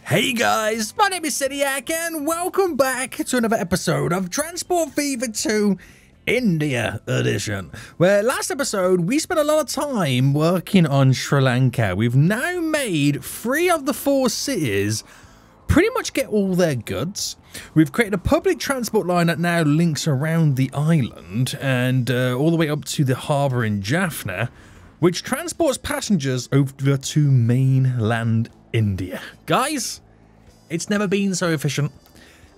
Hey guys, my name is Seniac and welcome back to another episode of Transport Fever 2 India Edition, where last episode we spent a lot of time working on Sri Lanka. We've now made 3 of the 4 cities pretty much get all their goods. We've created a public transport line that now links around the island and all the way up to the harbour in Jaffna, which transports passengers over to mainland India. Guys, it's never been so efficient.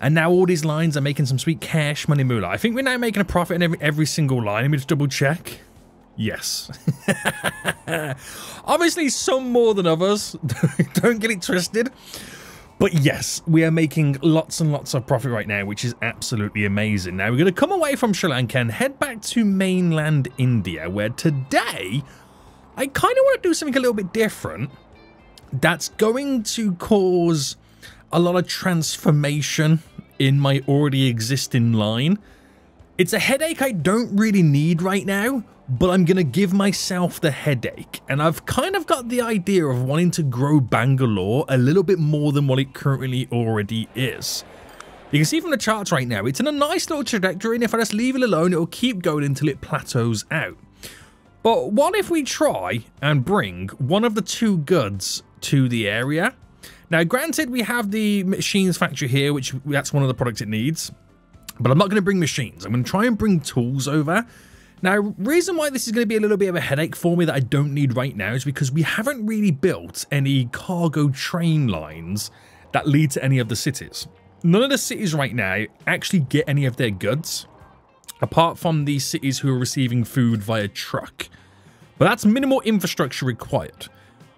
And now all these lines are making some sweet cash money moolah. I think we're now making a profit in every single line. Let me just double check. Yes. Obviously some more than others. Don't get it twisted. But yes, we are making lots and lots of profit right now, which is absolutely amazing. Now we're going to come away from Sri Lanka and head back to mainland India, where today I kind of want to do something a little bit different. That's going to cause a lot of transformation in my already existing line. It's a headache I don't really need right now, but I'm going to give myself the headache. And I've kind of got the idea of wanting to grow Bangalore a little bit more than what it currently already is. You can see from the charts right now, it's in a nice little trajectory, and if I just leave it alone, it'll keep going until it plateaus out. But what if we try and bring one of the 2 goods to the area? Now, granted, we have the machines factory here, which that's one of the products it needs, but I'm not going to bring machines. I'm going to try and bring tools over. Now, reason why this is going to be a little bit of a headache for me that I don't need right now is because we haven't really built any cargo train lines that lead to any of the cities. None of the cities right now actually get any of their goods, apart from the cities who are receiving food via truck. But that's minimal infrastructure required.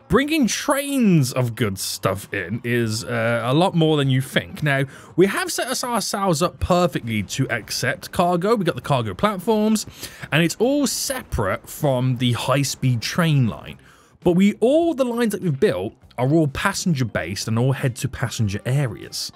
Bringing trains of goods stuff in is a lot more than you think. Now, we have set ourselves up perfectly to accept cargo. We got the cargo platforms, and it's all separate from the high-speed train line. But all the lines that we've built are all passenger-based and all head to passenger areas.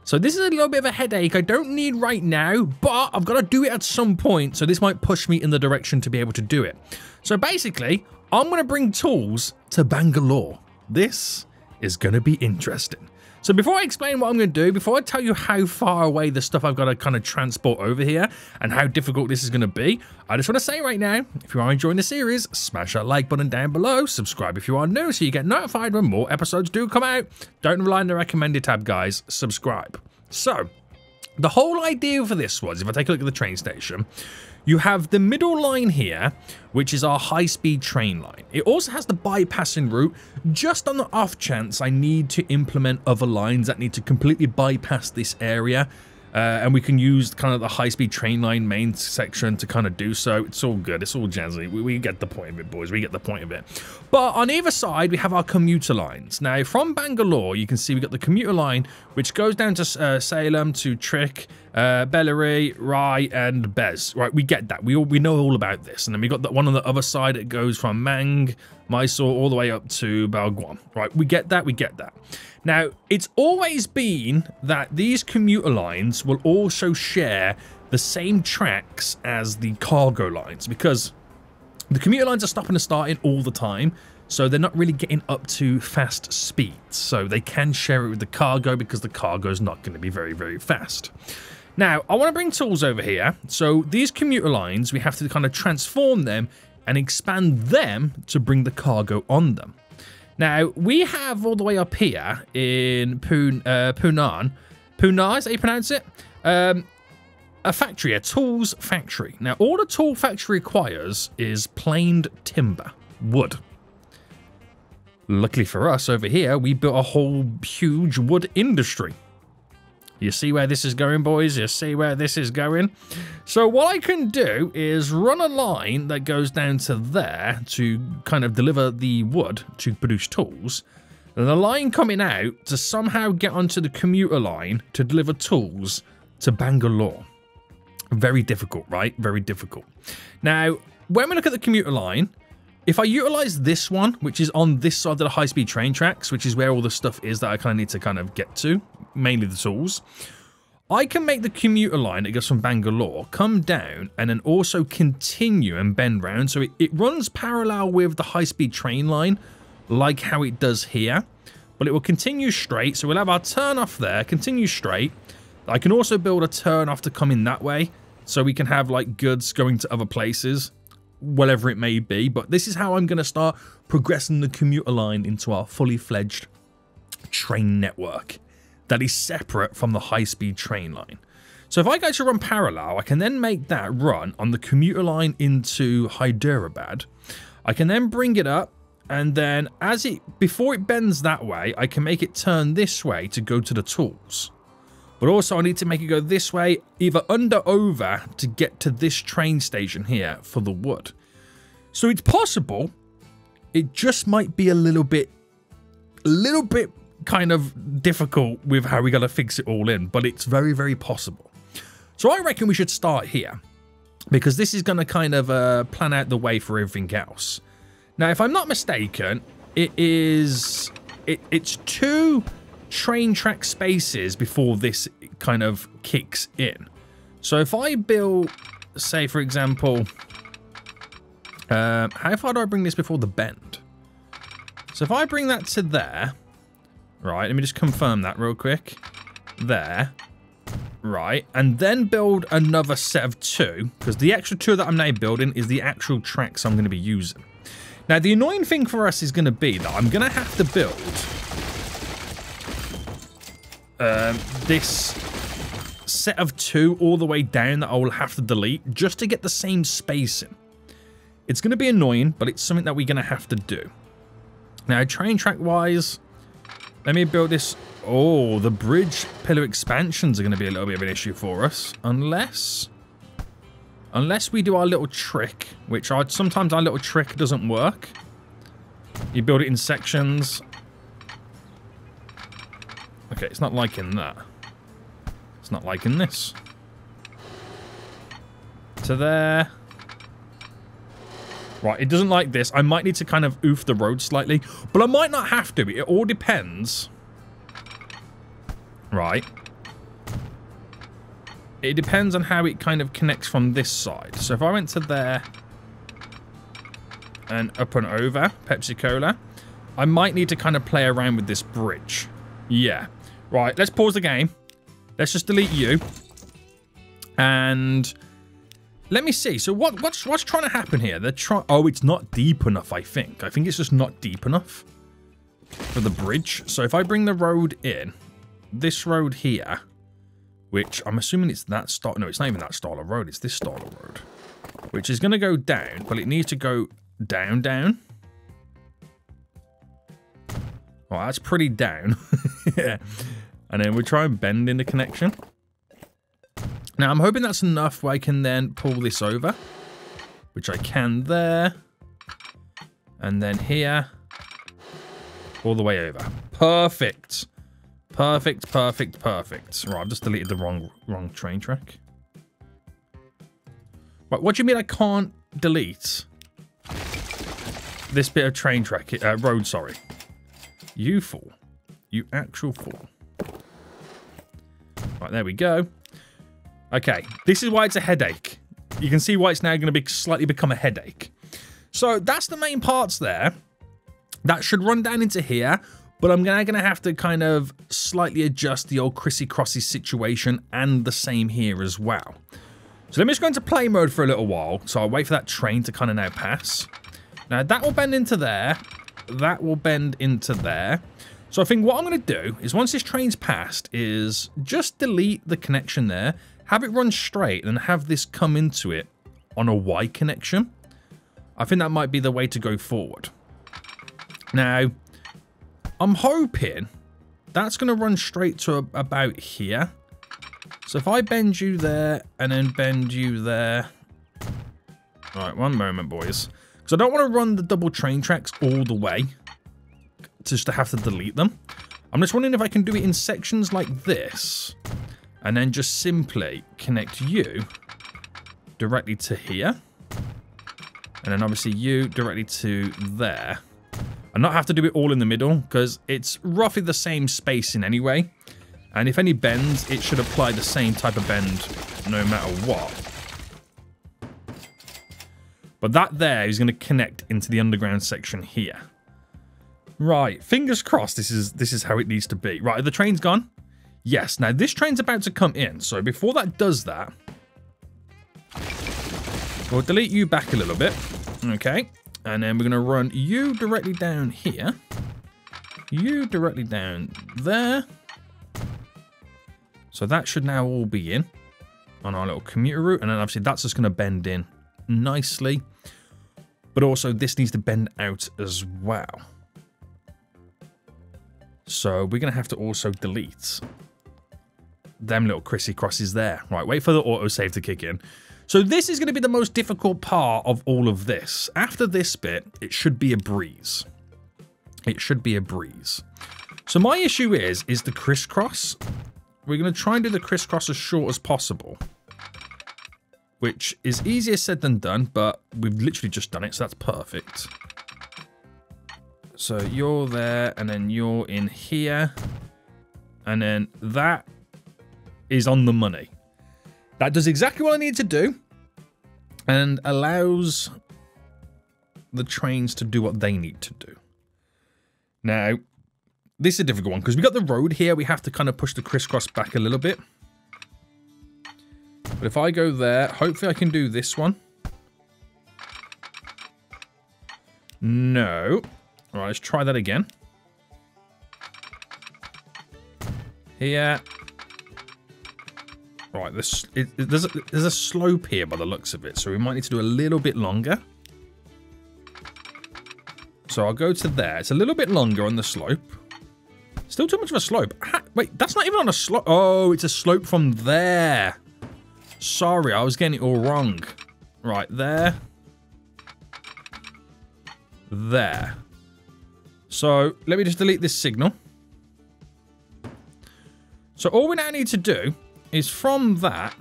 So this is a little bit of a headache I don't need right now, but I've got to do it at some point, so this might push me in the direction to be able to do it. So basically, I'm going to bring tools to Bangalore. This is going to be interesting. So before I explain what I'm going to do, before I tell you how far away the stuff I've got to kind of transport over here and how difficult this is going to be, I just want to say right now, if you are enjoying the series, smash that like button down below, subscribe if you are new so you get notified when more episodes do come out. Don't rely on the recommended tab, guys, subscribe. So, the whole idea for this was, if I take a look at the train station, you have the middle line here, which is our high-speed train line. It also has the bypassing route, just on the off chance I need to implement other lines that need to completely bypass this area. And we can use kind of the high-speed train line main section to kind of do so. It's all good. It's all jazzy. We get the point of it, boys. We get the point of it. But on either side, we have our commuter lines. Now, from Bangalore, you can see we got the commuter line, which goes down to Salem, to Trick, Bellary, Rai, and Bez. Right, we get that. We know all about this. And then we got that one on the other side. It goes from Mysore, all the way up to Balguam. Right, we get that. We get that. Now, it's always been that these commuter lines will also share the same tracks as the cargo lines, because the commuter lines are stopping and starting all the time, so they're not really getting up to fast speeds. So they can share it with the cargo because the cargo is not going to be very, very fast. Now, I want to bring tools over here. So these commuter lines, we have to kind of transform them and expand them to bring the cargo on them. Now, we have all the way up here in Pune, is that how you pronounce it? A factory, a tools factory. Now, all the tool factory requires is planed timber, wood. Luckily for us over here, we built a whole huge wood industry. You see where this is going, boys? You see where this is going? So what I can do is run a line that goes down to there to kind of deliver the wood to produce tools. And a line coming out to somehow get onto the commuter line to deliver tools to Bangalore. Very difficult, right? Very difficult. Now, when we look at the commuter line, if I utilize this one, which is on this side of the high-speed train tracks, which is where all the stuff is that I kind of need to kind of get to, mainly the tools, I can make the commuter line that goes from Bangalore come down and then also continue and bend round. So it runs parallel with the high-speed train line, like how it does here. but it will continue straight. So we'll have our turn off there, continue straight. I can also build a turn off to come in that way, so we can have like goods going to other places, whatever it may be. But this is how I'm going to start progressing the commuter line into our fully fledged train network that is separate from the high-speed train line. So if I go to run parallel, I can then make that run on the commuter line into Hyderabad. I can then bring it up, and then before it bends that way, I can make it turn this way to go to the tools. But also I need to make it go this way, either under over to get to this train station here for the wood. So it's possible. It just might be a little bit kind of difficult with how we got to fix it all in, but it's very, very possible. So I reckon we should start here, because this is going to kind of plan out the way for everything else. Now, if I'm not mistaken, it's 2 train track spaces before this kind of kicks in. So if I build, say for example, how far do I bring this before the bend? So if I bring that to there, right, let me just confirm that real quick. There, right, and then build another set of 2, because the extra 2 that I'm now building is the actual tracks I'm going to be using. Now, the annoying thing for us is going to be that I'm going to have to build this set of 2 all the way down that I will have to delete just to get the same spacing. It's going to be annoying, but it's something that we're going to have to do. Now, train track wise, let me build this. Oh, the bridge pillar expansions are going to be a little bit of an issue for us. Unless we do our little trick, which sometimes our little trick doesn't work. You build it in sections. Okay, it's not liking that. It's not liking this. To there. Right, it doesn't like this. I might need to kind of oof the road slightly, but I might not have to. It all depends. Right. It depends on how it kind of connects from this side. So if I went to there and up and over, Pepsi Cola, I might need to kind of play around with this bridge. Yeah. Right, let's pause the game. Let's just delete you. And let me see. So what's trying to happen here? Oh, it's not deep enough, I think. I think it's just not deep enough for the bridge. So if I bring the road in, this road here, which I'm assuming it's that style. No, it's not even that style of road. It's this style of road, which is going to go down, but it needs to go down, down. Well, that's pretty down. Yeah. And then we'll try and bend in the connection. Now, I'm hoping that's enough where I can then pull this over, which I can there. And then here, all the way over. Perfect. Perfect, perfect, perfect. Right, I've just deleted the wrong train track. Right, what do you mean I can't delete this bit of train track, road, sorry. You fool. You actual fool. Right, there we go. Okay, this is why it's a headache. You can see why it's now going to slightly become a headache. So that's the main parts there. That should run down into here, but I'm now going to have to kind of slightly adjust the old Crissy-Crossy situation, and the same here as well. So let me just go into play mode for a little while. So I'll wait for that train to kind of now pass. Now that will bend into there. That will bend into there. So I think what I'm going to do is once this train's passed is just delete the connection there, have it run straight, and have this come into it on a Y connection. I think that might be the way to go forward. Now, I'm hoping that's going to run straight to about here. So if I bend you there and then bend you there. All right, one moment, boys. Because I don't want to run the double train tracks all the way, just to have to delete them. I'm just wondering if I can do it in sections like this, and then just simply connect you directly to here, and then obviously you directly to there, and not have to do it all in the middle, because it's roughly the same spacing anyway, and if any bends, it should apply the same type of bend no matter what. But that there is going to connect into the underground section here. Right, fingers crossed this is how it needs to be. Right, the train's gone? Yes, now this train's about to come in, so before that does that, we'll delete you back a little bit. Okay, and then we're going to run you directly down here. You directly down there. So that should now all be in on our little commuter route, and then obviously that's just going to bend in nicely. But also this needs to bend out as well. So we're going to have to also delete them little crissy crosses there. Right, wait for the autosave to kick in. So this is going to be the most difficult part of all of this. After this bit, it should be a breeze. It should be a breeze. So my issue is the crisscross. We're going to try and do the crisscross as short as possible, which is easier said than done, but we've literally just done it, so that's perfect. So you're there, and then you're in here, and then that is on the money. That does exactly what I need to do, and allows the trains to do what they need to do. Now, this is a difficult one, because we got the road here, we have to kind of push the crisscross back a little bit. But if I go there, hopefully I can do this one. No. All right, let's try that again. Here. Right, there's a slope here by the looks of it, so we might need to do a little bit longer. So I'll go to there. It's a little bit longer on the slope. Still too much of a slope. Wait, that's not even on a slope. Oh, it's a slope from there. Sorry, I was getting it all wrong. Right, there. There. So, let me just delete this signal. So, all we now need to do is from that,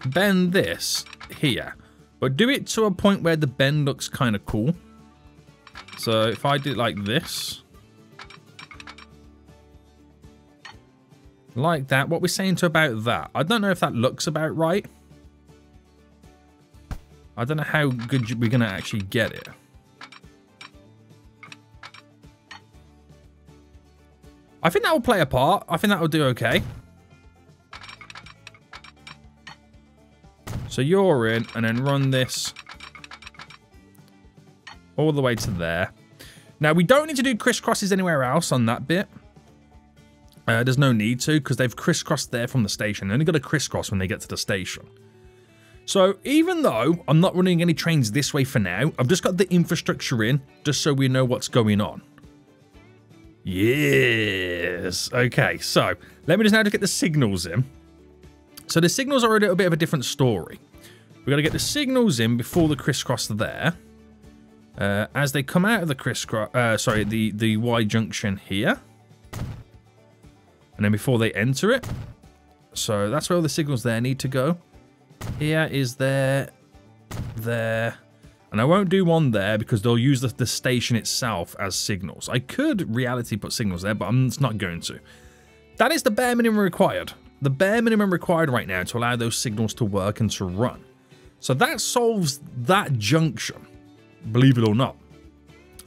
bend this here. But do it to a point where the bend looks kind of cool. So, if I do it like this. Like that. What we're saying to about that. I don't know if that looks about right. I don't know how good we're going to actually get it. I think that will play a part. I think that will do okay. So you're in, and then run this all the way to there. Now, we don't need to do crisscrosses anywhere else on that bit. There's no need to, because they've crisscrossed there from the station. They only got to crisscross when they get to the station. So even though I'm not running any trains this way for now, I've just got the infrastructure in, just so we know what's going on. Yes. Okay, so let me just now get the signals in. So the signals are a little bit of a different story. We've got to get the signals in before the crisscross there. As they come out of the crisscross, the Y junction here. And then before they enter it. So that's where all the signals there need to go. Here is there. And I won't do one there because they'll use the station itself as signals. I could reality put signals there, but I'm just not going to. That is the bare minimum required. The bare minimum required right now to allow those signals to work and to run. So that solves that junction, believe it or not.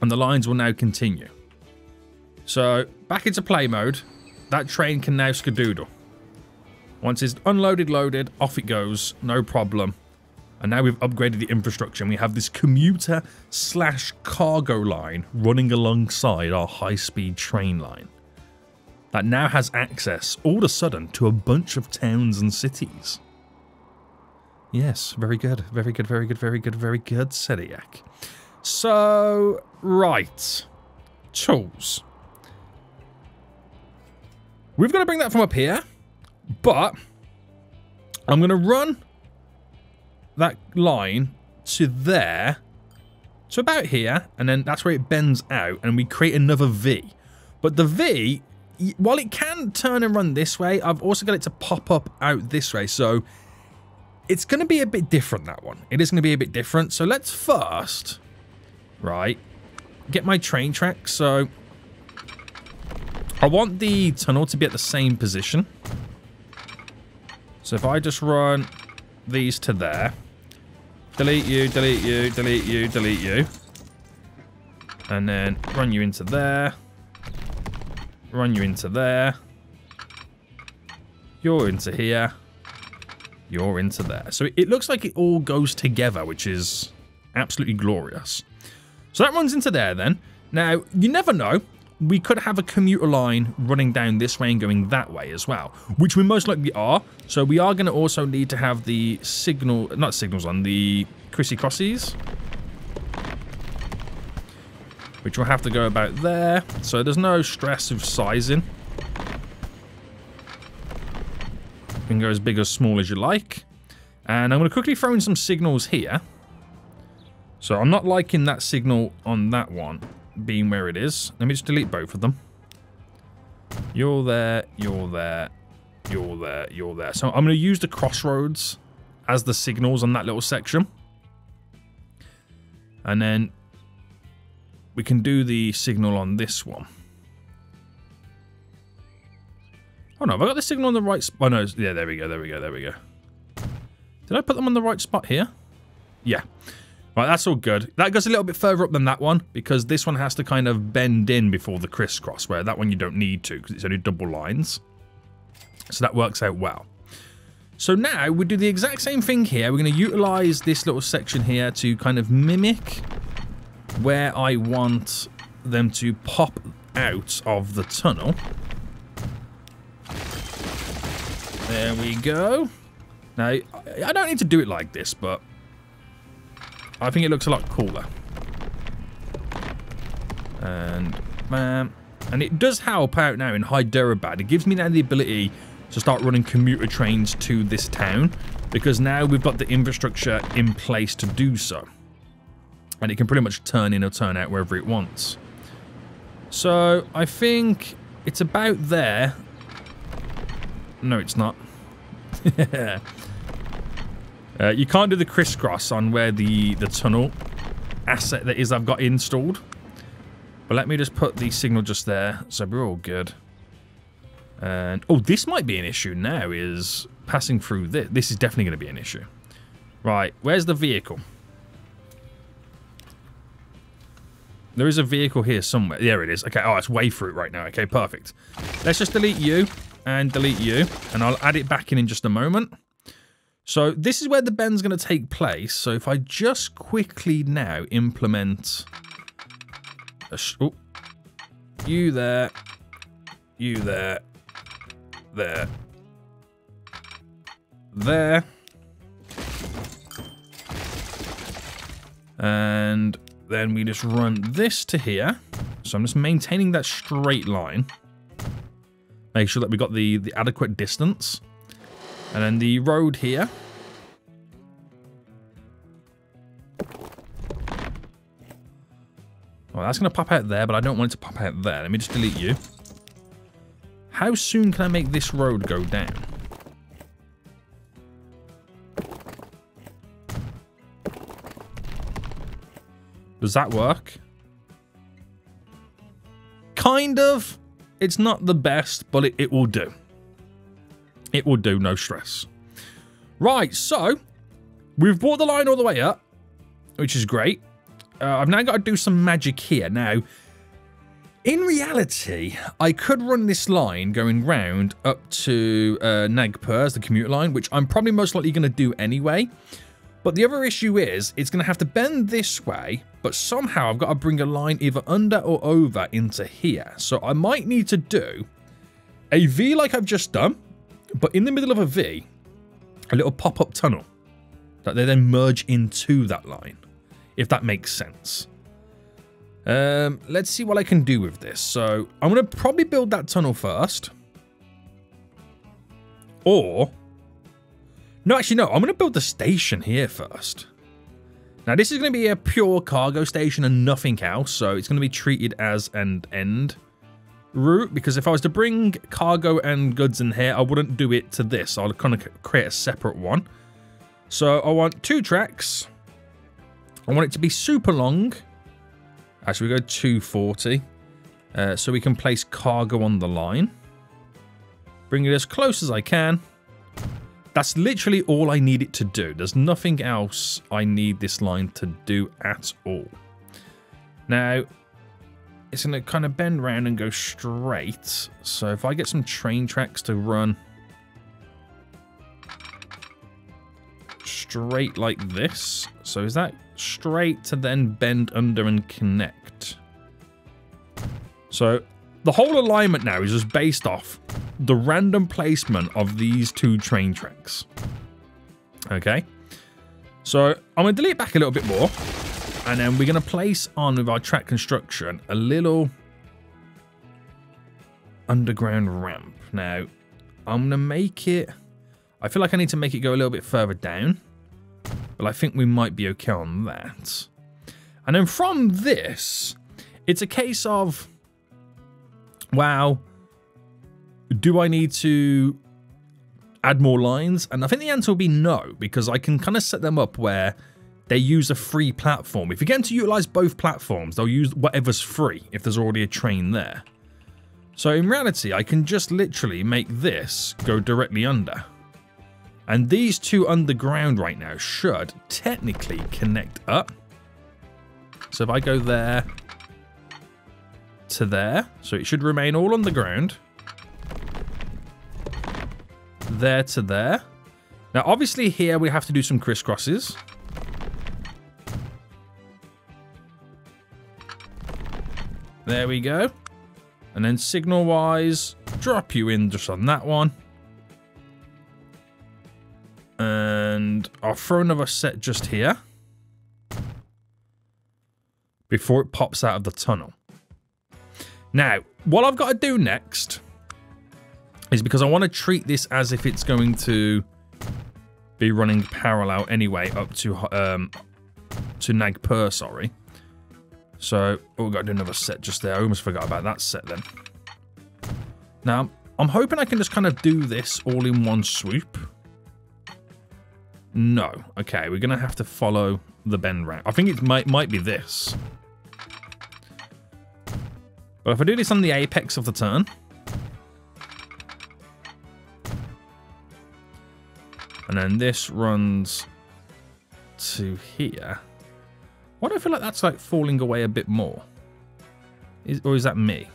And the lines will now continue. So back into play mode. That train can now skadoodle. Once it's unloaded, loaded, off it goes, no problem. And now we've upgraded the infrastructure and we have this commuter / cargo line running alongside our high-speed train line. That now has access, all of a sudden, to a bunch of towns and cities. Yes, very good, very good, very good, very good, very good, Sediak. So, right. Tools. We've got to bring that from up here, but I'm going to run that line to there, to about here, and then that's where it bends out, and we create another V. But the V, while it can turn and run this way, I've also got it to pop up out this way, so it's going to be a bit different, that one. It is going to be a bit different, so let's first, right, get my train tracks. So I want the tunnel to be at the same position. So if I just run these to there, delete you, delete you, delete you, delete you. And then run you into there. Run you into there. You're into here. You're into there. So it looks like it all goes together, which is absolutely glorious. So that runs into there then. Now, you never know. We could have a commuter line running down this way and going that way as well, which we most likely are. So we are going to also need to have the signal, not signals on, the crissy-crossies, which will have to go about there. So there's no stress of sizing. You can go as big or small as you like. And I'm going to quickly throw in some signals here. So I'm not liking that signal on that one being where it is. Let me just delete both of them. You're there, you're there, you're there, you're there. So I'm going to use the crossroads as the signals on that little section. And then we can do the signal on this one. Oh no, have I got the signal on the right spot? Oh no, yeah, there we go, there we go, there we go. Did I put them on the right spot here? Yeah. Right, that's all good. That goes a little bit further up than that one, because this one has to kind of bend in before the crisscross, where that one you don't need to, because it's only double lines. So that works out well. So now we do the exact same thing here. We're going to utilize this little section here to kind of mimic where I want them to pop out of the tunnel. There we go. Now, I don't need to do it like this, but I think it looks a lot cooler. And, man, and it does help out now in Hyderabad. It gives me now the ability to start running commuter trains to this town, because now we've got the infrastructure in place to do so. And it can pretty much turn in or turn out wherever it wants. So, I think it's about there. No, it's not. You can't do the crisscross on where the tunnel asset that is I've got installed. But let me just put the signal just there, so we're all good. And, oh, this might be an issue now, is passing through this. This is definitely going to be an issue. Right, where's the vehicle? There is a vehicle here somewhere. There it is. Okay, oh, it's way through it right now. Okay, perfect. Let's just delete you and delete you, and I'll add it back in just a moment. So this is where the bend's going to take place. So if I just quickly now implement oh, you there, there, there, and then we just run this to here. So I'm just maintaining that straight line. Make sure that we got the adequate distance. And then the road here. Well, that's going to pop out there, but I don't want it to pop out there. Let me just delete you. How soon can I make this road go down? Does that work? Kind of. It's not the best, but it will do. It will do, no stress. Right, so we've brought the line all the way up, which is great. I've now got to do some magic here. Now, in reality, I could run this line going round up to Nagpur as the commuter line, which I'm probably most likely going to do anyway. But the other issue is, it's going to have to bend this way, but somehow I've got to bring a line either under or over into here. So I might need to do a V like I've just done, but in the middle of a V, a little pop-up tunnel that they then merge into that line, if that makes sense. Let's see what I can do with this. So I'm going to probably build that tunnel first. Or, no, actually, no, I'm going to build the station here first. Now, this is going to be a pure cargo station and nothing else, so it's going to be treated as an end route, because if I was to bring cargo and goods in here, I wouldn't do it to this. I'll kind of create a separate one. So I want 2 tracks. I want it to be super long. Actually, we go 240. So we can place cargo on the line. Bring it as close as I can. That's literally all I need it to do. There's nothing else I need this line to do at all. Now, it's going to kind of bend round and go straight. So if I get some train tracks to run straight like this. So is that straight to then bend under and connect? So the whole alignment now is just based off the random placement of these two train tracks. Okay. So I'm going to delete back a little bit more. And then we're going to place on with our track construction a little underground ramp. Now, I'm going to make it... I feel like I need to make it go a little bit further down. But I think we might be okay on that. And then from this, it's a case of... Wow, do I need to add more lines? And I think the answer will be no, because I can kind of set them up where they use a free platform. If you get them to utilize both platforms, they'll use whatever's free if there's already a train there. So in reality, I can just literally make this go directly under. And these two underground right now should technically connect up. So if I go there to there, so it should remain all underground. There to there. Now, obviously here we have to do some crisscrosses. There we go. And then signal-wise, drop you in just on that one. And I'll throw another set just here before it pops out of the tunnel. Now, what I've got to do next is, because I want to treat this as if it's going to be running parallel anyway up to Nagpur, sorry. So, we've got to do another set just there. I almost forgot about that set then. Now, I'm hoping I can just kind of do this all in one swoop. No. Okay, we're going to have to follow the bend route. I think it might be this. But if I do this on the apex of the turn, and then this runs to here, why do I feel like that's like falling away a bit more? Or is that me?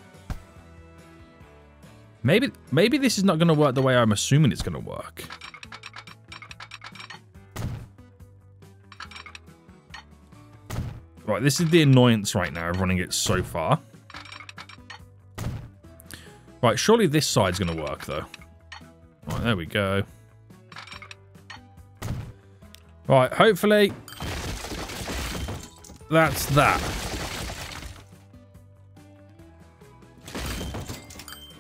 Maybe this is not going to work the way I'm assuming it's going to work. Right, this is the annoyance right now of running it so far. Right, surely this side's going to work, though. Right, there we go. Right, hopefully that's that.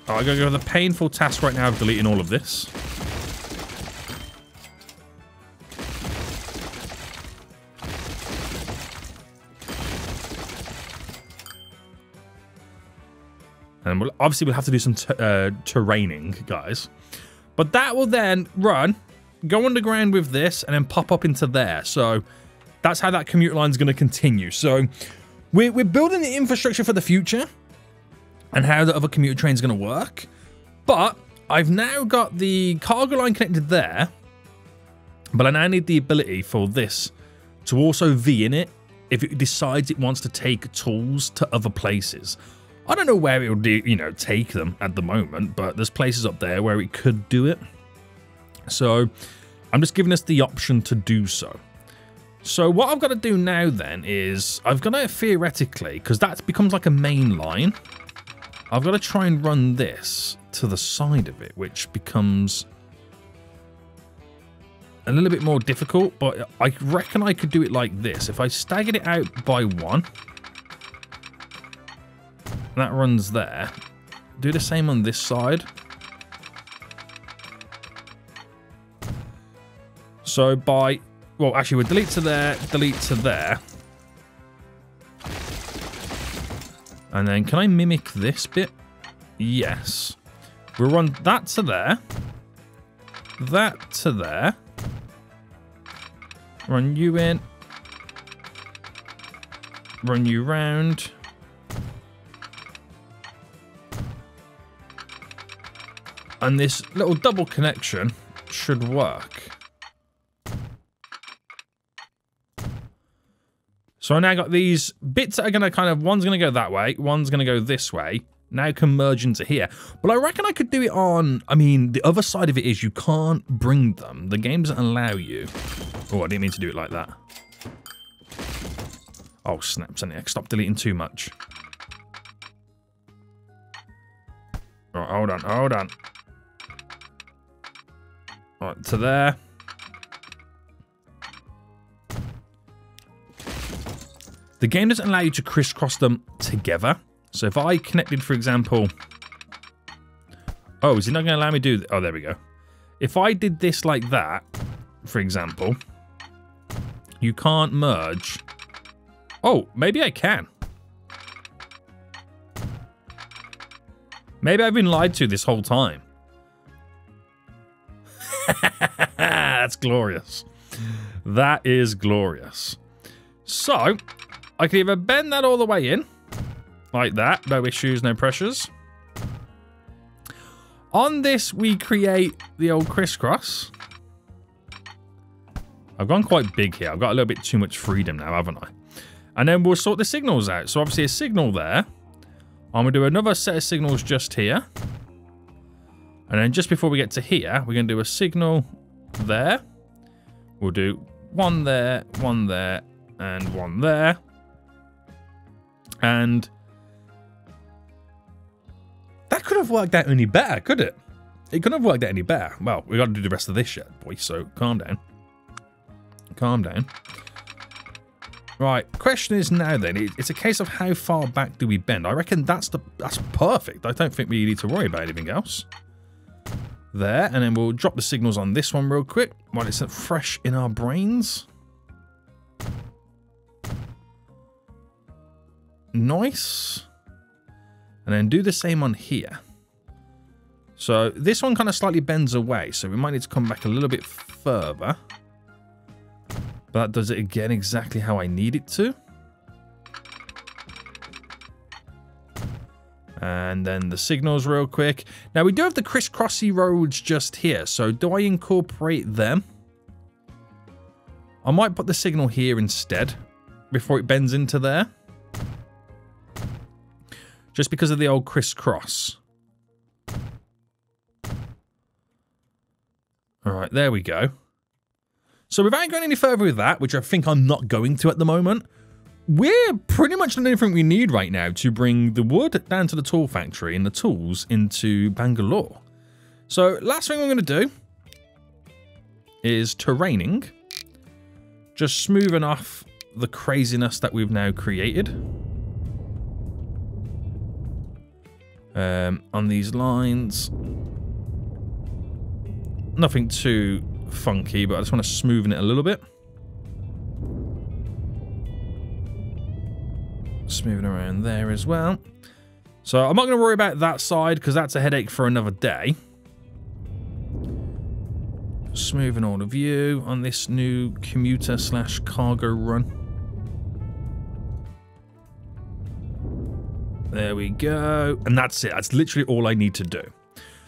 Oh, I gotta go with the painful task right now of deleting all of this. And obviously we'll have to do some terraining, guys. But that will then run, go underground with this, and then pop up into there. So that's how that commuter line is going to continue. So we're building the infrastructure for the future and how the other commuter train is going to work. But I've now got the cargo line connected there. But I now need the ability for this to also V in it if it decides it wants to take tools to other places. I don't know where it will do, take them at the moment, but there's places up there where it could do it. So I'm just giving us the option to do so. So what I've got to do now then is I've got to theoretically, because that becomes like a main line, I've got to try and run this to the side of it, which becomes a little bit more difficult, but I reckon I could do it like this. If I staggered it out by one, that runs there. Do the same on this side. So by, well, actually we'll delete to there, delete to there. And then can I mimic this bit? Yes. We'll run that to there. That to there. Run you in. Run you round. And this little double connection should work. So So I now got these bits that are going to kind of, one's going to go that way, one's going to go this way. Now can merge into here. But I reckon I could do it on, I mean, the other side of it is you can't bring them. The game doesn't allow you. Oh, I didn't mean to do it like that. Oh, snaps. Stop deleting too much. Right, hold on, hold on. Right, to there. The game doesn't allow you to crisscross them together. So if I connected, for example... Oh, is it not going to allow me to do... Oh, there we go. If I did this like that, for example, you can't merge. Oh, maybe I can. Maybe I've been lied to this whole time. That's glorious. That is glorious. So, I can either bend that all the way in, like that, no issues, no pressures. On this, we create the old crisscross. I've gone quite big here. I've got a little bit too much freedom now, haven't I? And then we'll sort the signals out. So obviously a signal there. I'm going to do another set of signals just here. And then just before we get to here, we're going to do a signal there. We'll do one there, and one there. And that could have worked out any better, could it? It couldn't have worked out any better. Well, we got to do the rest of this yet, boy, so calm down. Calm down. Right, question is now then, it's a case of how far back do we bend? I reckon that's perfect. I don't think we need to worry about anything else. There, and then we'll drop the signals on this one real quick while it's fresh in our brains. Nice. And then do the same on here. So this one kind of slightly bends away, so we might need to come back a little bit further. But that does it again exactly how I need it to. And then the signals real quick. Now we do have the crisscrossy roads just here, so do I incorporate them? I might put the signal here instead before it bends into there. Just because of the old crisscross. Alright, there we go. So without going any further with that, which I think I'm not going to at the moment, we're pretty much done everything we need right now to bring the wood down to the tool factory and the tools into Bangalore. So last thing I'm going to do is terraining. Just smoothing off the craziness that we've now created. On these lines. Nothing too funky, but I just want to smoothen it a little bit. Smoothing around there as well. So I'm not going to worry about that side because that's a headache for another day. Smoothing all of you on this new commuter / cargo run. There we go. And that's it. That's literally all I need to do.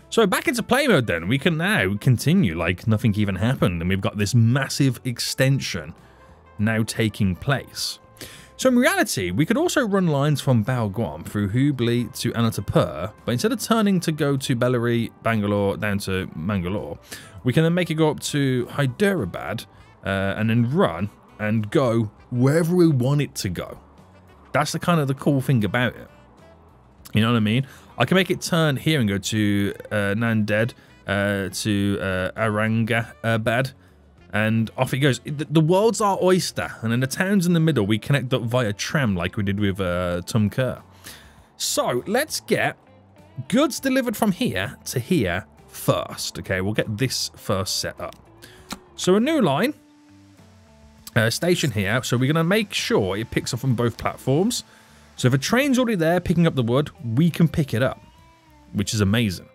So back into play mode then. We can now continue like nothing even happened. And we've got this massive extension now taking place. So in reality, we could also run lines from Balguam through Hubli to Anantapur. But instead of turning to go to Bellary, Bangalore, down to Mangalore, we can then make it go up to Hyderabad and then run and go wherever we want it to go. That's the kind of the cool thing about it. You know what I mean? I can make it turn here and go to Nanded, to Aurangabad, and off it goes. The world's our oyster, and then the towns in the middle we connect up via tram like we did with Tumkur. So let's get goods delivered from here to here first. Okay, we'll get this first set up. So a new line, station here. So we're going to make sure it picks up on both platforms. So if a train's already there picking up the wood, we can pick it up, which is amazing.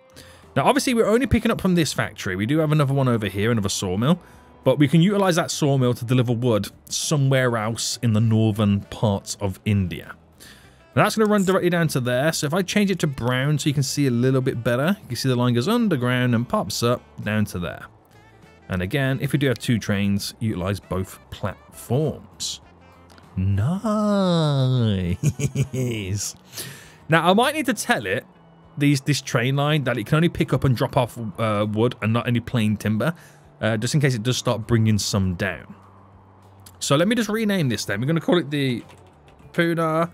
Now, obviously, we're only picking up from this factory. We do have another one over here, another sawmill, but we can utilize that sawmill to deliver wood somewhere else in the northern parts of India. Now, that's going to run directly down to there. So if I change it to brown so you can see a little bit better, you can see the line goes underground and pops up down to there. And again, if we do have two trains, utilize both platforms. Nice. Now, I might need to tell it, this train line, that it can only pick up and drop off wood and not any plain timber, just in case it does start bringing some down. So let me just rename this then. We're going to call it the Puna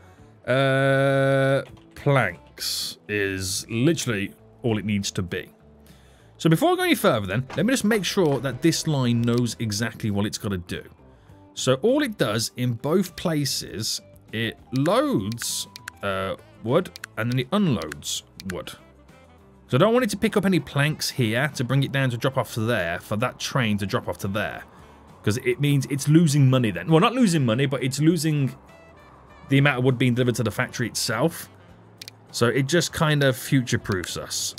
Planks is literally all it needs to be. So before I go any further then, let me just make sure that this line knows exactly what it's got to do. So all it does in both places, it loads wood and then it unloads wood. So I don't want it to pick up any planks here to bring it down to drop off to there for that train to drop off to there. Because it means it's losing money then. Well, not losing money, but it's losing the amount of wood being delivered to the factory itself. So it just kind of future-proofs us.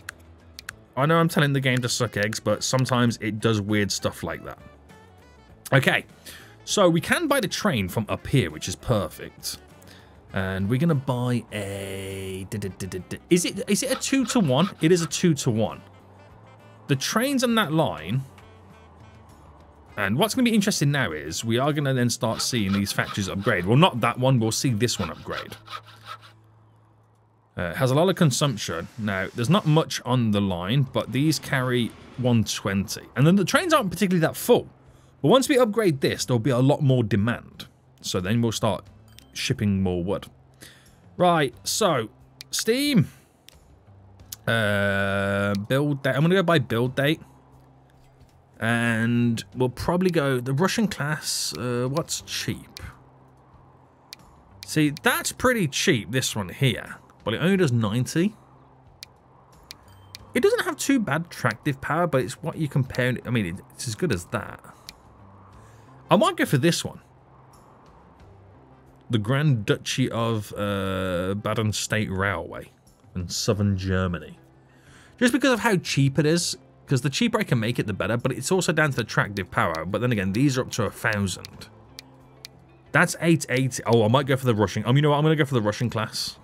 I know I'm telling the game to suck eggs, but sometimes it does weird stuff like that. Okay, so we can buy the train from up here, which is perfect. And we're going to buy a... Is it a 2-to-1? It is a 2-to-1. The trains on that line... And what's going to be interesting now is we are going to then start seeing these factories upgrade. Well, not that one. We'll see this one upgrade. It has a lot of consumption. Now, there's not much on the line, but these carry 120. And then the trains aren't particularly that full. But once we upgrade this, there'll be a lot more demand. So then we'll start shipping more wood. Right, so Steam. Build date. I'm going to go by build date. And we'll probably go the Russian class. What's cheap? See, that's pretty cheap, this one here. But it only does 90. It doesn't have too bad tractive power, but it's what you compare it. I mean, it's as good as that. I might go for this one. The Grand Duchy of Baden State Railway in southern Germany. Just because of how cheap it is. Because the cheaper I can make it, the better. But it's also down to the tractive power. But then again, these are up to 1,000. That's 880. Oh, I might go for the Russian. You know what? I'm going to go for the Russian class.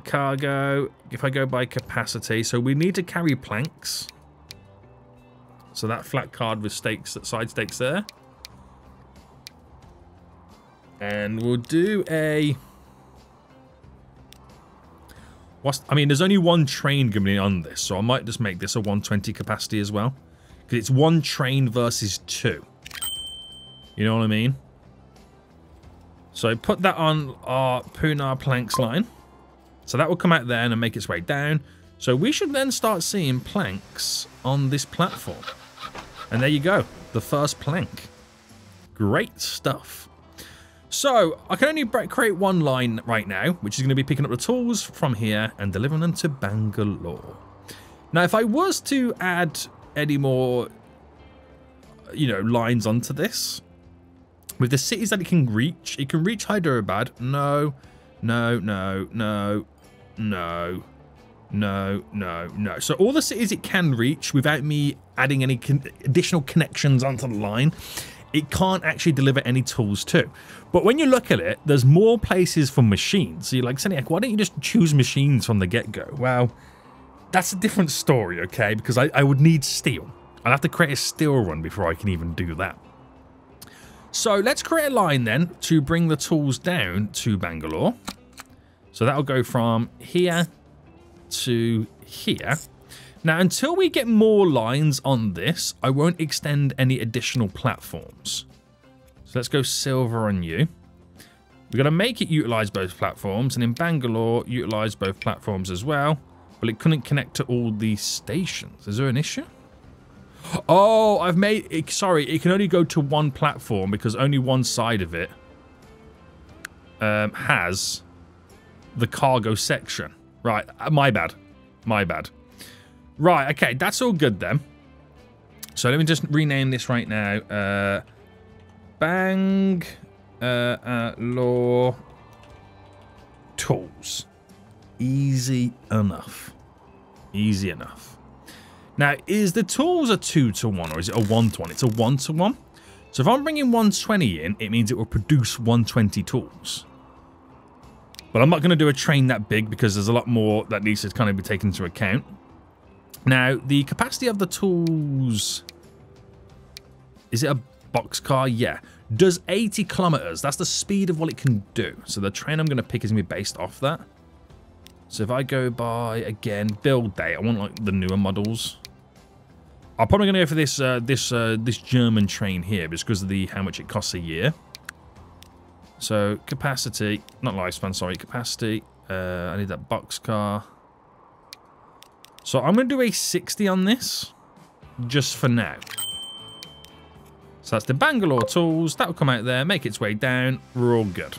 Cargo. If I go by capacity. So we need to carry planks. So that flat card with stakes, side stakes there. And we'll do a... I mean, there's only one train going on this, so I might just make this a 120 capacity as well. Because it's one train versus two. You know what I mean? So put that on our Puna Planks line. So that will come out there and make its way down. So we should then start seeing planks on this platform. And there you go. The first plank. Great stuff. So, I can only create one line right now, which is going to be picking up the tools from here and delivering them to Bangalore. Now, if I was to add any more, you know, lines onto this, with the cities that it can reach Hyderabad. No. So all the cities it can reach without me adding any additional connections onto the line, it can't actually deliver any tools to. But when you look at it, there's more places for machines. So you're like, Seniac, why don't you just choose machines from the get-go? Well, that's a different story, okay? Because I would need steel. I'd have to create a steel run before I can even do that. So let's create a line then to bring the tools down to Bangalore. So that'll go from here to here. Now, until we get more lines on this, I won't extend any additional platforms. So let's go silver on you. We're going to make it utilize both platforms, and in Bangalore, utilize both platforms as well. But it couldn't connect to all these stations. Is there an issue? Oh, I've made it. Sorry, it can only go to one platform because only one side of it has the cargo section. Right, my bad. My bad. Right, okay, that's all good then. So let me just rename this right now. Bangalore Tools. Easy enough. Easy enough. Now, is the tools a 2-to-1 or is it a 1-to-1? It's a 1-to-1. So if I'm bringing 120 in, it means it will produce 120 tools. But I'm not going to do a train that big because there's a lot more that needs to kind of be taken into account. Now, the capacity of the tools... Is it a boxcar, yeah, does 80 kilometers. That's the speed of what it can do. So the train I'm going to pick is going to be based off that. So if I go by, again, build date, I want like the newer models. I'm probably going to go for this German train here just because of how much it costs a year. So capacity, not lifespan, sorry, capacity. I need that boxcar. So I'm going to do a 60 on this, just for now. So that's the Bangalore tools. That will come out there, make its way down. We're all good.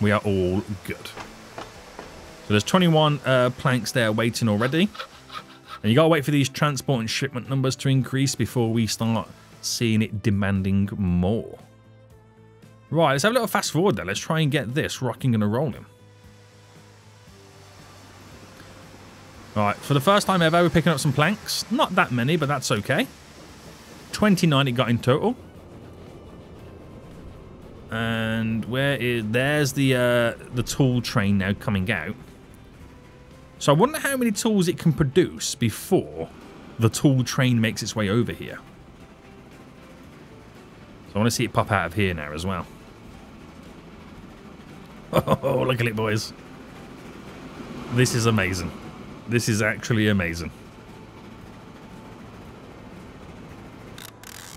We are all good. So there's 21 planks there waiting already. And you got to wait for these transport and shipment numbers to increase before we start seeing it demanding more. Right, let's have a little fast forward then. Let's try and get this rocking and rolling. Alright, for the first time ever, we're picking up some planks. Not that many, but that's okay. 29 it got in total. And there's the tool train now coming out. So I wonder how many tools it can produce before the tool train makes its way over here. So I want to see it pop out of here now as well. Oh, look at it, boys. This is amazing. This is actually amazing.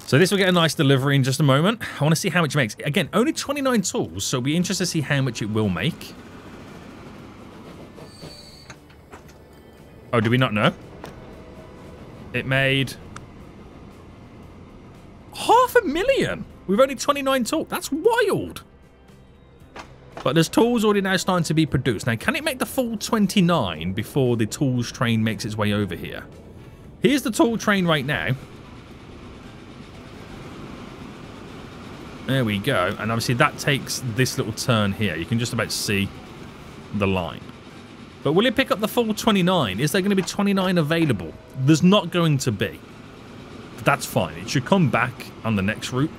So this will get a nice delivery in just a moment. I want to see how much it makes. Again, only 29 tools, so it'll be interesting to see how much it will make. Oh, do we not know? It made 500,000. We've only 29 tools. That's wild. But there's tools already now starting to be produced. Now, can it make the full 29 before the tools train makes its way over here? Here's the tool train right now. There we go. And obviously that takes this little turn here. You can just about see the line. But will it pick up the full 29? Is there going to be 29 available? There's not going to be. But that's fine. It should come back on the next route.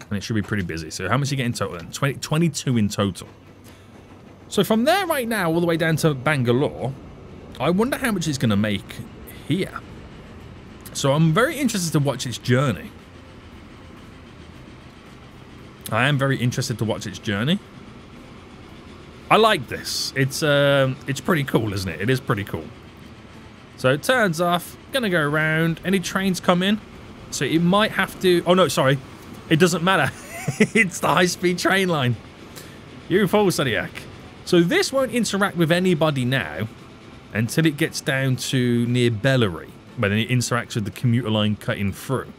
And it should be pretty busy. So how much you get in total then? 22 in total. So from there right now all the way down to Bangalore, I wonder how much it's going to make here. So I'm very interested to watch its journey. I am very interested to watch its journey. I like this. It's pretty cool, isn't it? It is pretty cool. So it turns off. Gonna go around. Any trains come in? So it might have to... Oh, no, sorry. It doesn't matter. It's the high-speed train line. You fool, Soniac. So this won't interact with anybody now until it gets down to near Bellary. But then it interacts with the commuter line cutting through.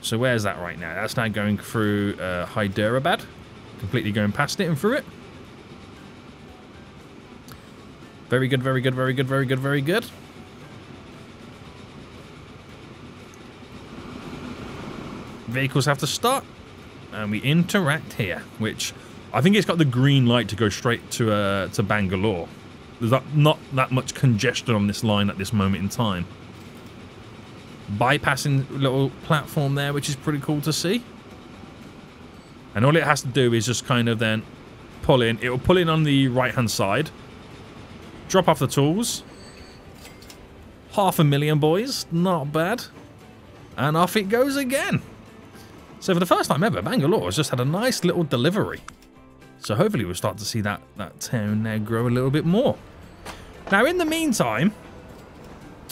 So where's that right now? That's now going through Hyderabad. Completely going past it and through it. Very good, very good, very good, very good, very good. Vehicles have to start. And we interact here, which I think it's got the green light to go straight to Bangalore. There's not that much congestion on this line at this moment in time. Bypassing little platform there, which is pretty cool to see. And all it has to do is just kind of then pull in. It will pull in on the right-hand side. Drop off the tools. 500,000, boys. Not bad. And off it goes again. So for the first time ever, Bangalore has just had a nice little delivery. So hopefully we'll start to see that town now grow a little bit more. Now, in the meantime,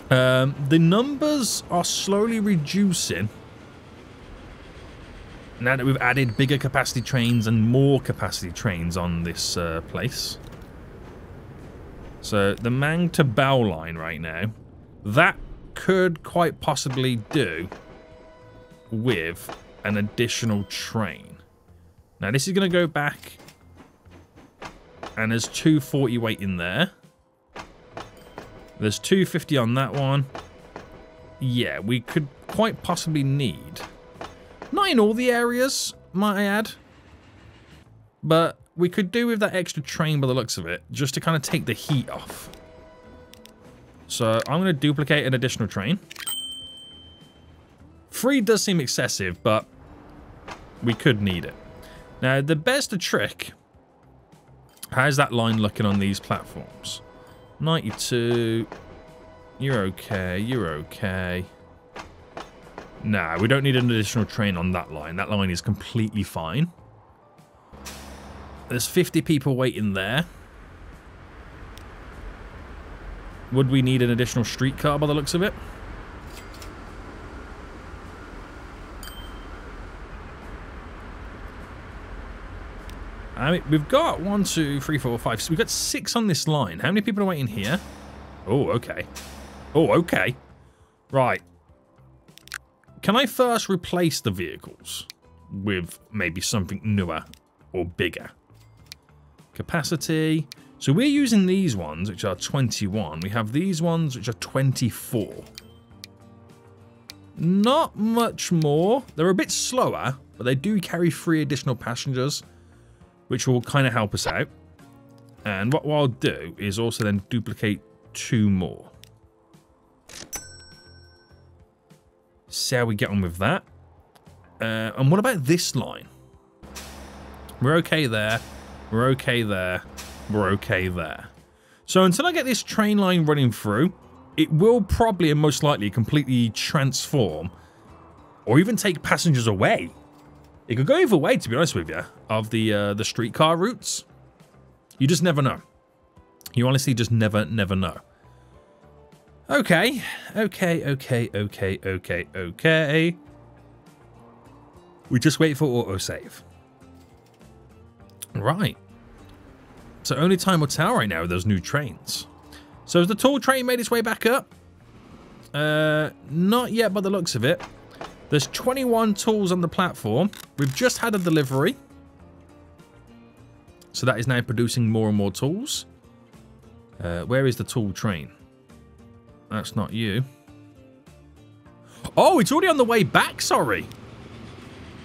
the numbers are slowly reducing. Now that we've added bigger capacity trains and more capacity trains on this place. So the Mang to Bao line right now, that could quite possibly do with an additional train. Now this is going to go back, and there's 240 waiting there. There's 250 on that one. Yeah, we could quite possibly need... Not in all the areas, might I add. But we could do with that extra train by the looks of it, just to kind of take the heat off. So I'm going to duplicate an additional train. 3 does seem excessive, but we could need it. Now, the best of trick... How's that line looking on these platforms? 92... You're okay, you're okay. Nah, we don't need an additional train on that line. That line is completely fine. There's 50 people waiting there. Would we need an additional streetcar by the looks of it? I mean, we've got 1, 2, 3, 4, 5. So we've got 6 on this line. How many people are waiting here? Oh, okay. Oh, okay. Right. Can I first replace the vehicles with maybe something newer or bigger? Capacity. So we're using these ones, which are 21. We have these ones, which are 24. Not much more. They're a bit slower, but they do carry 3 additional passengers, which will kind of help us out. And what I'll do is also then duplicate 2 more. See how we get on with that. And what about this line? We're okay there. We're okay there. We're okay there. So until I get this train line running through, it will probably and most likely completely transform or even take passengers away. It could go either way, to be honest with you, of the streetcar routes. You just never know. You honestly just never know. Okay. We just wait for autosave. Right. So only time will tell right now with those new trains. So has the tall train made its way back up? Not yet by the looks of it. There's 21 tools on the platform. We've just had a delivery. So that is now producing more and more tools. Where is the tool train? That's not you. Oh, it's already on the way back, sorry.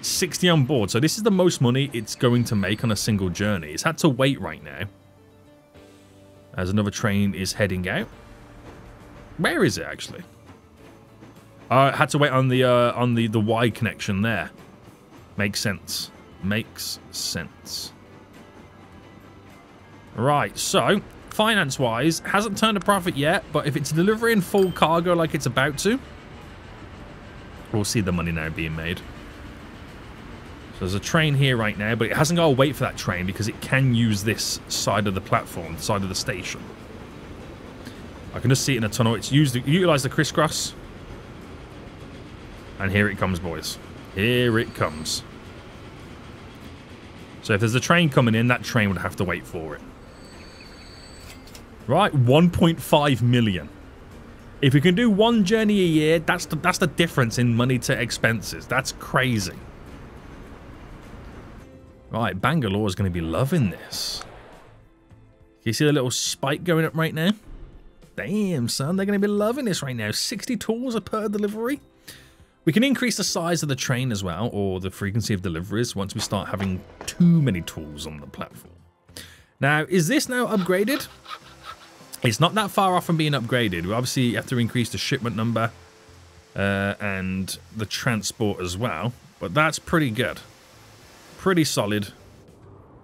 60 on board. So this is the most money it's going to make on a single journey. It's had to wait right now, as another train is heading out. Where is it, actually? It had to wait on the Y connection there. Makes sense. Makes sense. Right, so finance-wise, hasn't turned a profit yet, but if it's delivering full cargo like it's about to, we'll see the money now being made. So there's a train here right now, but it hasn't got to wait for that train because it can use this side of the platform, side of the station. I can just see it in a tunnel. It's utilized the crisscross. And here it comes, boys. Here it comes. So if there's a train coming in, that train would have to wait for it. Right, 1.5 million. If we can do 1 journey a year, that's the difference in money to expenses. That's crazy. Right, Bangalore is going to be loving this. Can you see the little spike going up right now? Damn, son, they're going to be loving this right now. 60 tools per delivery. We can increase the size of the train as well, or the frequency of deliveries, once we start having too many tools on the platform. Now, is this now upgraded? It's not that far off from being upgraded. We obviously have to increase the shipment number and the transport as well, but that's pretty good. Pretty solid.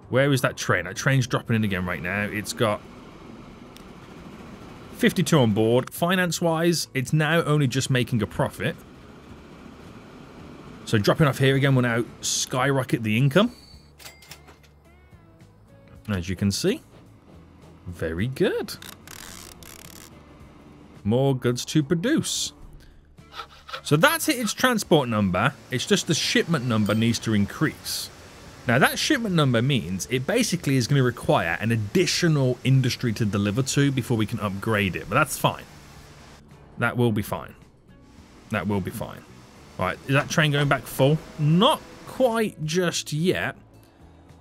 Where is that train? That train's dropping in again right now. It's got 52 on board. Finance-wise, it's now only just making a profit. So dropping off here again will now skyrocket the income. As you can see. Very good. More goods to produce. So that's hit its transport number. It's just the shipment number needs to increase. Now that shipment number means it basically is going to require an additional industry to deliver to before we can upgrade it. But that's fine. That will be fine. That will be fine. Right, is that train going back full? Not quite just yet.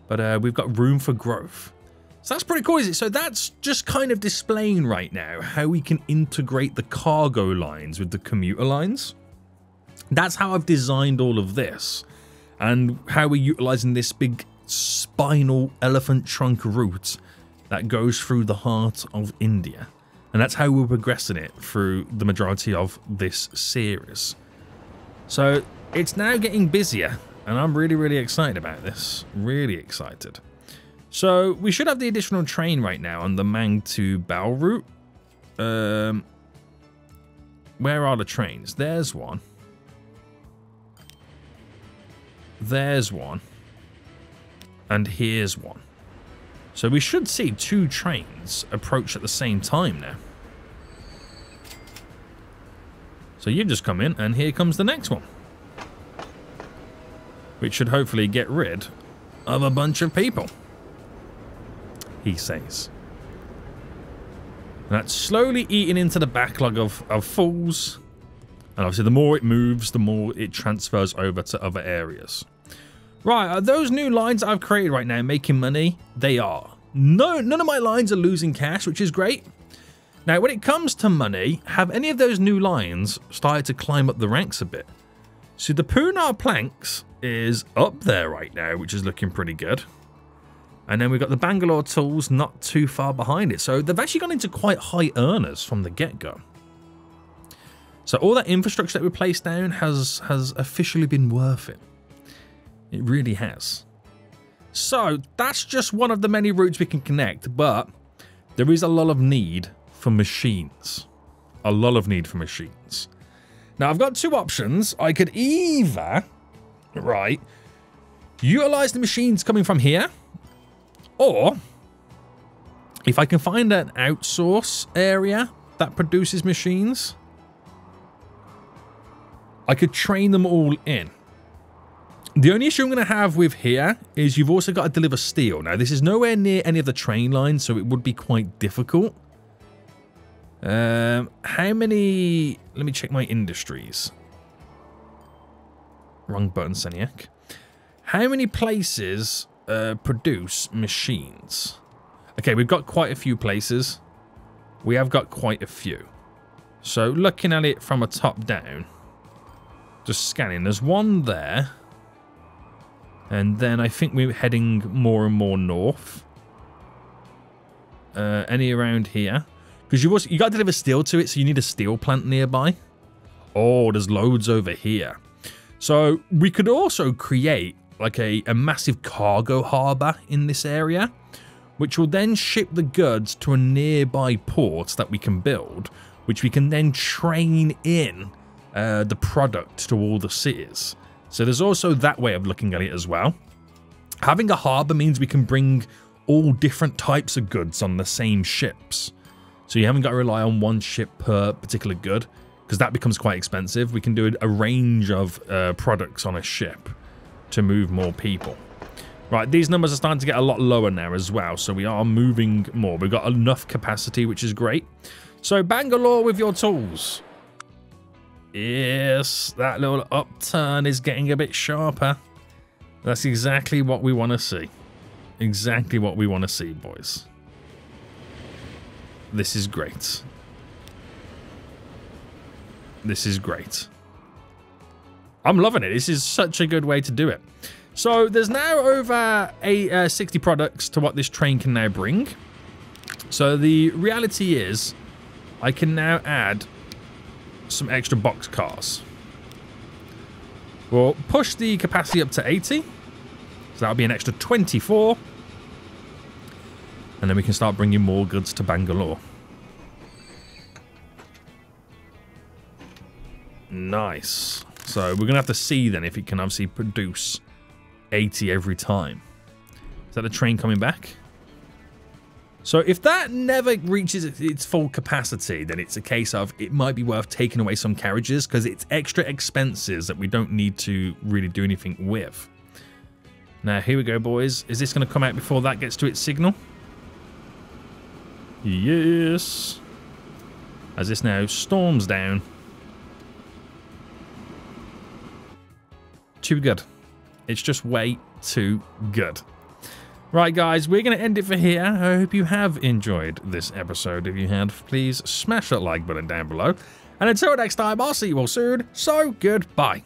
But we've got room for growth. So that's pretty cool, is it? So that's just kind of displaying right now how we can integrate the cargo lines with the commuter lines. That's how I've designed all of this. And how we're utilizing this big spinal elephant trunk route that goes through the heart of India. And that's how we're progressing it through the majority of this series. So it's now getting busier. And I'm really, really excited about this. Really excited. So we should have the additional train right now on the Mang to Bal route. Where are the trains? There's one. There's one. And here's one. So we should see 2 trains approach at the same time now. So you've just come in, and here comes the next one. Which should hopefully get rid of a bunch of people. He says. And that's slowly eating into the backlog of fools. And obviously the more it moves, the more it transfers over to other areas. Right, are those new lines that I've created right now making money? They are. No, none of my lines are losing cash, which is great. Now, when it comes to money, have any of those new lines started to climb up the ranks a bit? So the Pune planks is up there right now, which is looking pretty good. And then we've got the Bangalore tools not too far behind it. So they've actually gone into quite high earners from the get-go. So all that infrastructure that we placed down has officially been worth it. It really has. So that's just one of the many routes we can connect, but there is a lot of need for machines. A lot of need for machines. Now I've got 2 options. I could either, right, utilize the machines coming from here, or if I can find an outsource area that produces machines, I could train them all in. The only issue I'm going to have with here is you've also got to deliver steel. Now, this is nowhere near any of the train lines, so it would be quite difficult. How many... Let me check my industries. Wrong button, Seniac. How many places produce machines? Okay, we've got quite a few places. We have got quite a few. So, looking at it from a top down, just scanning, there's one there. And then I think we're heading more and more north. Any around here? Because you got to deliver steel to it, so you need a steel plant nearby. Oh, there's loads over here. So we could also create like a massive cargo harbour in this area, which will then ship the goods to a nearby port that we can build, which we can then train in the product to all the cities. So there's also that way of looking at it as well. Having a harbour means we can bring all different types of goods on the same ships. So you haven't got to rely on one ship per particular good, because that becomes quite expensive. We can do a range of products on a ship to move more people. Right, these numbers are starting to get a lot lower now as well, so we are moving more. We've got enough capacity, which is great. So Bangalore with your tools. Yes, that little upturn is getting a bit sharper. That's exactly what we want to see. Exactly what we want to see, boys. This is great. This is great. I'm loving it. This is such a good way to do it. So there's now over 60 products to what this train can now bring. So the reality is I can now add some extra box cars. We'll push the capacity up to 80. So that'll be an extra 24. And then we can start bringing more goods to Bangalore. Nice. So we're going to have to see then if it can obviously produce 80 every time. Is that the train coming back? So if that never reaches its full capacity, then it's a case of it might be worth taking away some carriages because it's extra expenses that we don't need to really do anything with. Now, here we go, boys. Is this going to come out before that gets to its signal? Yes. As this now storms down. Too good. It's just way too good. Right, guys, we're going to end it for here. I hope you have enjoyed this episode. If you have, please smash that like button down below. And until next time, I'll see you all soon. So, goodbye.